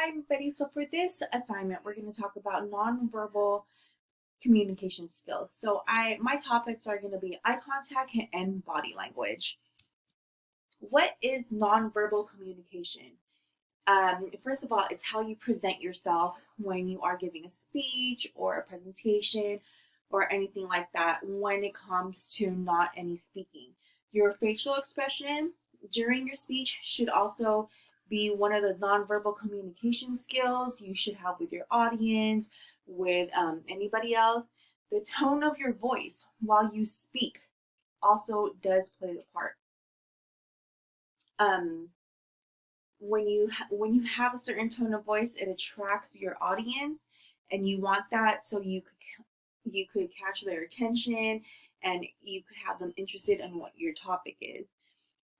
Hi everybody, so for this assignment we're going to talk about nonverbal communication skills. My topics are going to be eye contact and body language. What is nonverbal communication? First of all, it's how you present yourself when you are giving a speech or a presentation or anything like that when it comes to not any speaking. Your facial expression during your speech should also be one of the nonverbal communication skills you should have with your audience, with anybody else. The tone of your voice while you speak also does play the part. Um, when you have a certain tone of voice, it attracts your audience, and you want that so you could catch their attention and you could have them interested in what your topic is.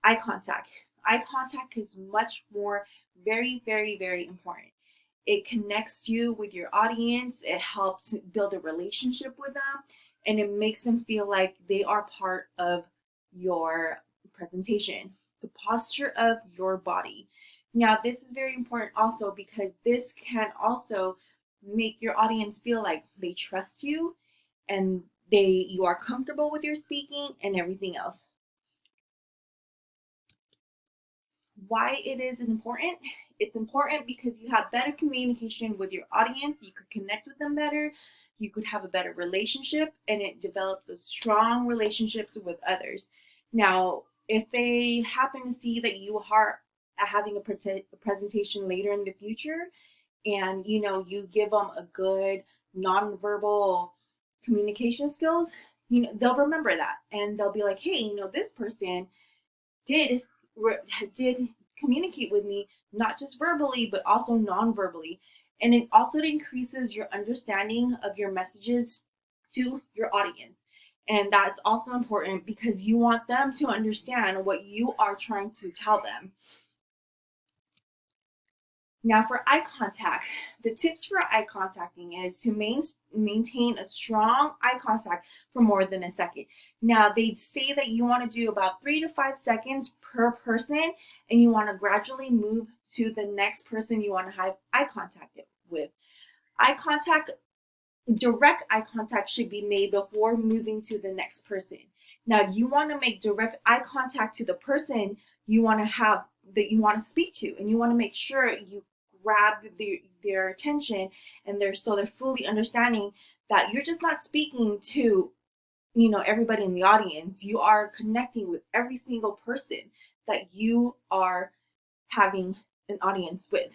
Eye contact. Eye contact is much more very, very, very important. It connects you with your audience, it helps build a relationship with them, and it makes them feel like they are part of your presentation. The posture of your body. Now, this is very important also because this can also make your audience feel like they trust you and you are comfortable with your speaking and everything else. Why it is important? It's important because you have better communication with your audience, you could connect with them better, you could have a better relationship, and it develops a strong relationships with others. Now, if they happen to see that you are having a presentation later in the future, and you give them a good nonverbal communication skills, they'll remember that and they'll be like, hey, this person did did communicate with me, not just verbally but also non-verbally, and it also increases your understanding of your messages to your audience. And that's also important because you want them to understand what you are trying to tell them. Now, for eye contact, the tips for eye contacting is to maintain a strong eye contact for more than a second. Now, they say that you want to do about 3 to 5 seconds per person, and you want to gradually move to the next person you want to have eye contact with. Eye contact, direct eye contact should be made before moving to the next person. Now, you want to make direct eye contact to the person you want to have that you want to speak to, and you want to make sure you grab their attention and they're fully understanding that you're just not speaking to everybody in the audience. You are connecting with every single person that you are having an audience with.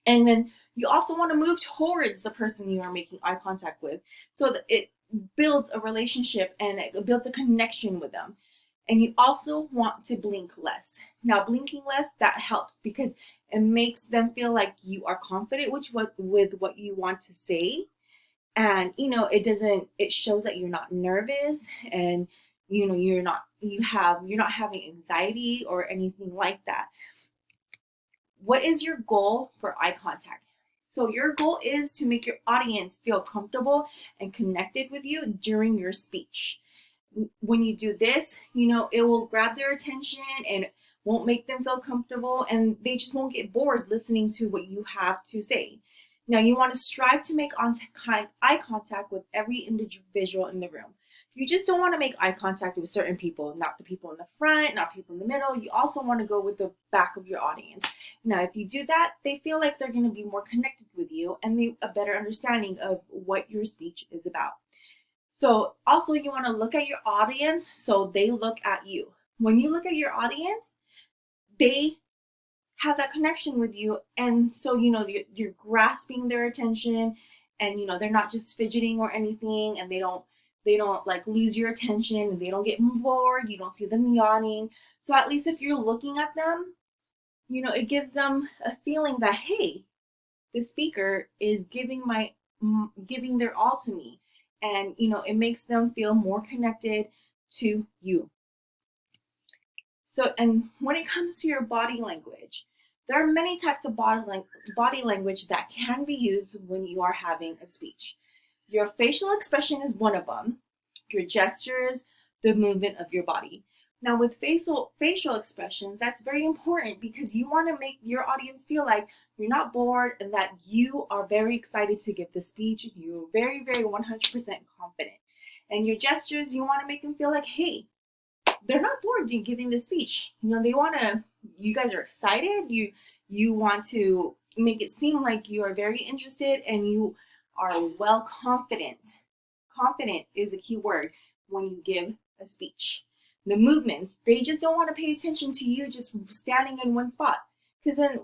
And then you also want to move towards the person you are making eye contact with so that it builds a relationship and it builds a connection with them. And you also want to blink less. Now, blinking less, that helps because it makes them feel like you are confident with what you want to say. And it shows that you're not nervous, and you're not having anxiety or anything like that. What is your goal for eye contact? So your goal is to make your audience feel comfortable and connected with you during your speech. When you do this, it will grab their attention and won't make them feel comfortable, and they just won't get bored listening to what you have to say. Now, you want to strive to make eye contact with every individual in the room. You just don't want to make eye contact with certain people, not the people in the front, not people in the middle. You also want to go with the back of your audience. Now, if you do that, they feel like they're going to be more connected with you and a better understanding of what your speech is about. So also you want to look at your audience so they look at you. When you look at your audience, they have that connection with you, and so you're grasping their attention, and they're not just fidgeting or anything, and they don't like lose your attention, and they don't get bored. You don't see them yawning. So at least if you're looking at them, it gives them a feeling that, hey, the speaker is giving their all to me, and it makes them feel more connected to you. So, and when it comes to your body language, there are many types of body language that can be used when you are having a speech. Your facial expression is one of them, your gestures, the movement of your body. Now with facial expressions, that's very important because you want to make your audience feel like you're not bored and that you are very excited to give the speech. You're very, very 100% confident. And your gestures, you want to make them feel like, hey, they're not bored in giving the speech. You know, they want to, you guys are excited. You want to make it seem like you are very interested and you are well confident. Confident is a key word when you give a speech. The movements, they just don't want to pay attention to you just standing in one spot because then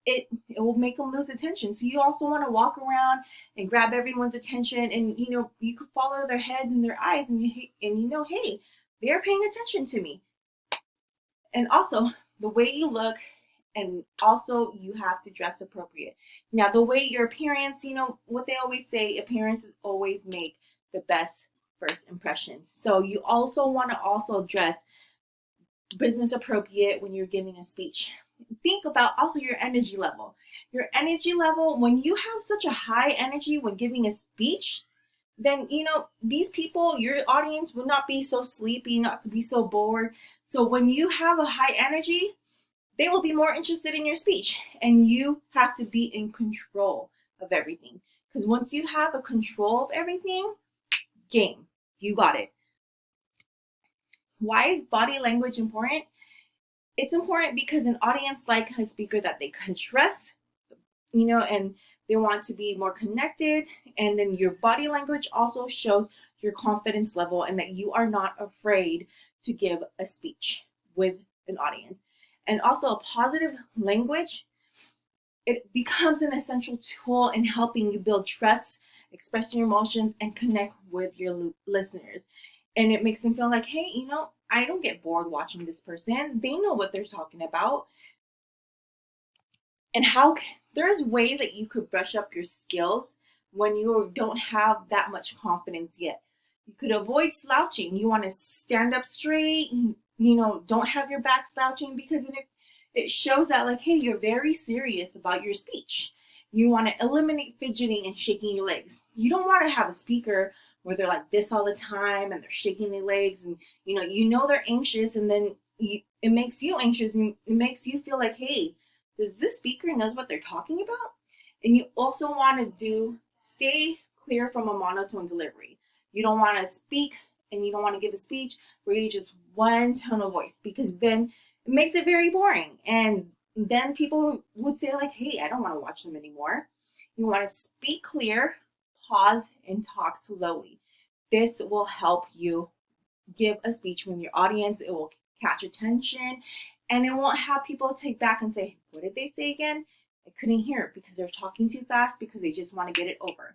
it will make them lose attention. So you also want to walk around and grab everyone's attention, and you know you could follow their heads and their eyes, and you know, hey, they're paying attention to me. And also the way you look, and also you have to dress appropriate. Now the way your appearance, you know what they always say, appearances always make the best first impression. So you also want to also dress business appropriate when you're giving a speech. Think about also your energy level. Your energy level, when you have such a high energy when giving a speech, then you know these people, your audience, will not be so sleepy, not to be so bored. So when you have a high energy, they will be more interested in your speech, and you have to be in control of everything, because once you have a control of everything, game, you got it. Why is body language important? It's important because an audience like a speaker that they can trust, you know, and they want to be more connected. And then your body language also shows your confidence level and that you are not afraid to give a speech with an audience. And also a positive language, it becomes an essential tool in helping you build trust, express your emotions, and connect with your listeners. And it makes them feel like, hey, you know, I don't get bored watching this person. They know what they're talking about. And how there's ways that you could brush up your skills when you don't have that much confidence yet. You could avoid slouching. You want to stand up straight, you know, don't have your back slouching, because it shows that like, hey, you're very serious about your speech. You want to eliminate fidgeting and shaking your legs. You don't want to have a speaker where they're like this all the time and they're shaking their legs, and you know they're anxious, and then it makes you anxious, and it makes you feel like, hey, does this speaker knows what they're talking about? And you also want to stay clear from a monotone delivery. You don't want to speak and you don't want to give a speech where you just one tone of voice, because then it makes it very boring. And then people would say like, hey, I don't want to watch them anymore. You want to speak clear, pause, and talk slowly. This will help you give a speech when your audience, it will catch attention, and it won't have people take back and say, what did they say again? I couldn't hear it, because they're talking too fast, because they just want to get it over.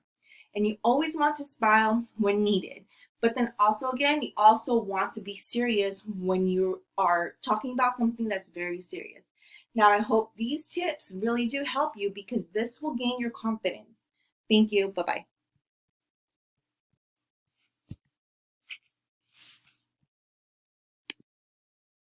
And you always want to smile when needed. But then also, again, you also want to be serious when you are talking about something that's very serious. Now, I hope these tips really do help you, because this will gain your confidence. Thank you. Bye-bye.